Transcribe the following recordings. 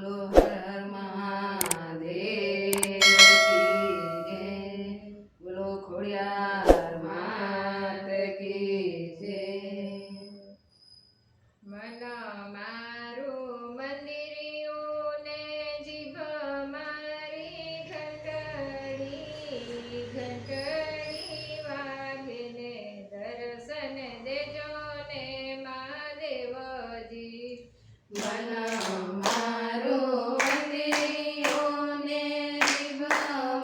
બોલો હર હર મહાદેવ કી જય. બોલો ખોડિયાર માત કી જય. મન મારું મંદિરિયું ને જીભ મારી ઘંટડી વાગે ને દર્શન દેજો ને મહાદેવજી. મન મારું મંદિરિયું ને જીભ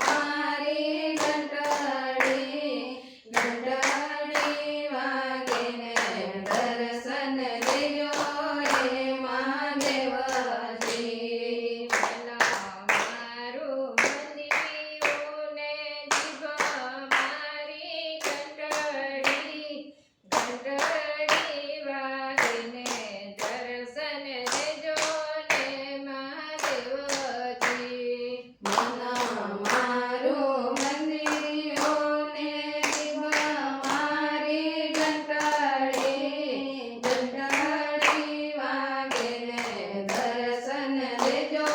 મારી ઘંટડી વાગે ને દર્શન દેજો રે મહાદેવજી. મન મારું મંદિરિયું ને જીભ મારી ઘંટડી વાગે ને દર્શન દેજો ને મહાદેવજી. મન મારું મંદિરિયું ને જીભ મારી ઘંટડી વાગે ને દર્શન દેજો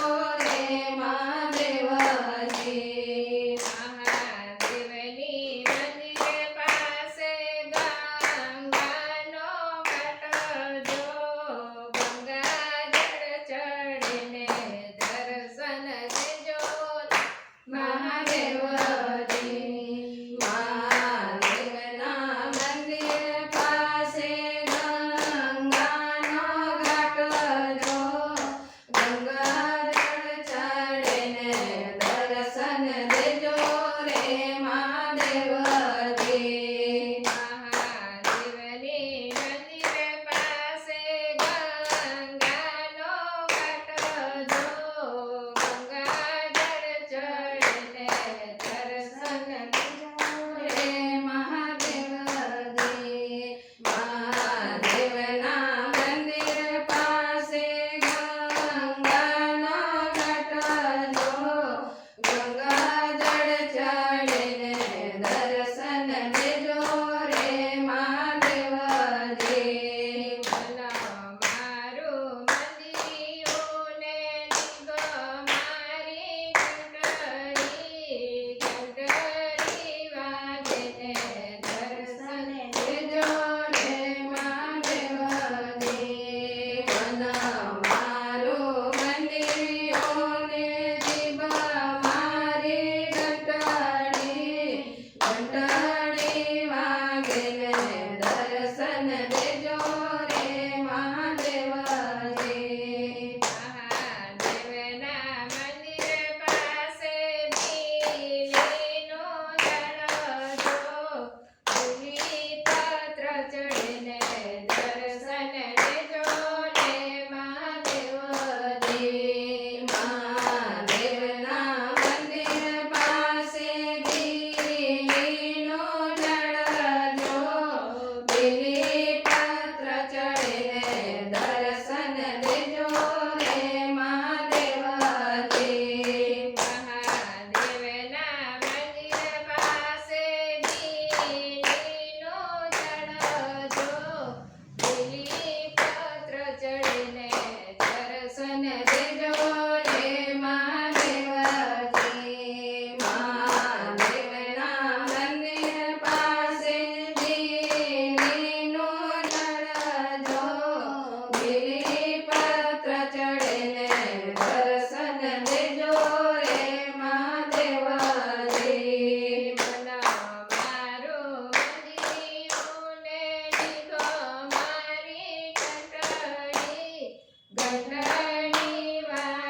રે મહાદેવજી. મહાદેવની મંદિર પાસે ગંગાનો ઘાટ જો ગંગાજળ ચડીને દર્શન દેજો મહાદેવજી. મહાદેવના મંદિર પાસે ગંગાનો ઘાટ જો ગંગાજળ ચડીને દર્શન દેજો રે મહાદેવજી. મહાદેવની મંદિર પાસે ગંગાનો ઘાટ જો ગંગાજળ ચડીને દર્શન દેજો રે મહાદેવજી. મહાદેવના મંદિર પાસે ગંગાનો ઘાટ જો ગંગાજળ ચડીને દર્શન દેજો રે મહાદેવજી. મન મારું મંદિરિયું ને જીભ મારી ઘંટડી વાગે ને દર્શન દેજો રે મહાદેવજી. મન મારું મંદિરિયું ને જીભ મારી ઘંટડી વાગે ને દર્શન દેજો રે મહાદેવજી. મહાદેવના મંદિર પાસે બીલીનો ઝાડ જો બીલીપત્ર ચડીને દર્શન દેજો ને મહાદેવજી. મહાદેવના મંદિર પાસે બીલીનો ઝાડ જો બીલીપત્ર ચડીને દર્શન દેજો રે મહાદેવજી. મહાદેવના મંદિર પાસે બીલીનો ઝાડ જો બીલીપત્ર ચડીને દર્શન દેજો રે મહાદેવજી. મહાદેવના મંદિર પાસે બીલીનો ઝાડ જો બીલીપત્ર ચડીને દર્શન દેજો રે મહાદેવજી. મન મારું મંદિરિયું ને જીભ મારી ઘંટડી વાગે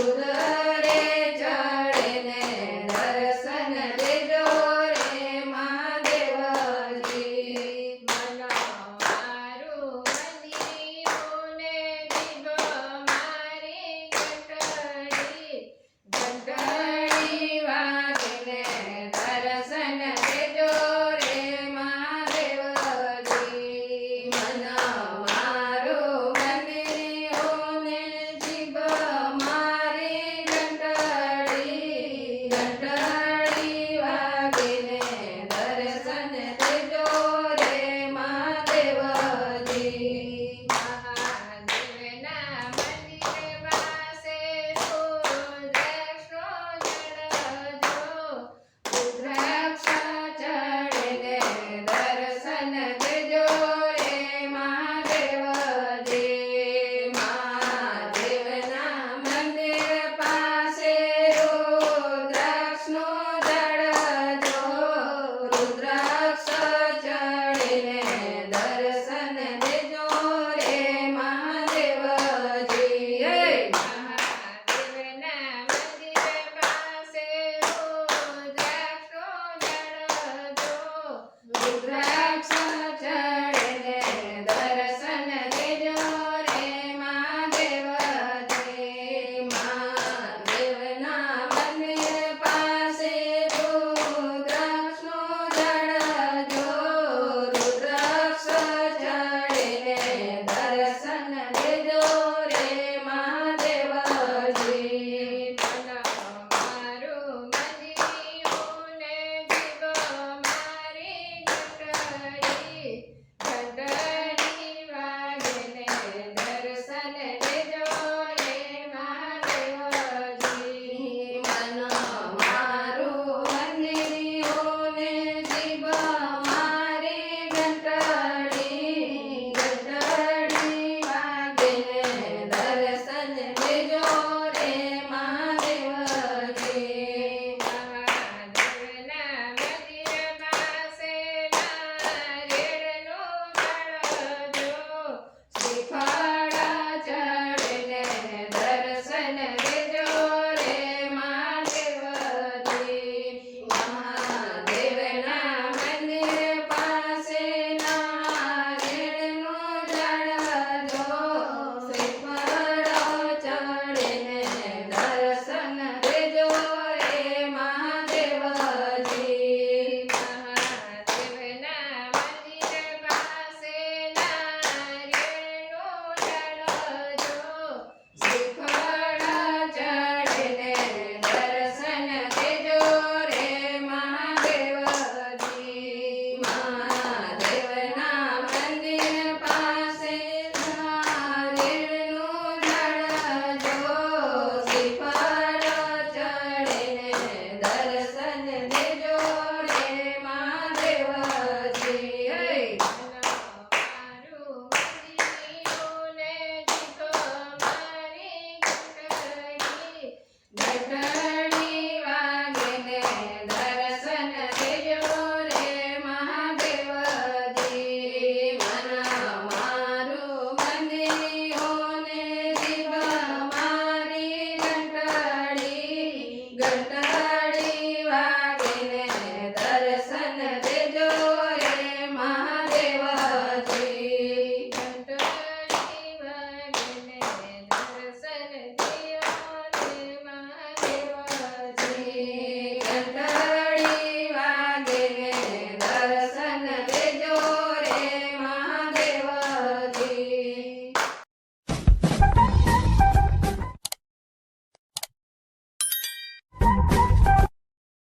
દૂધ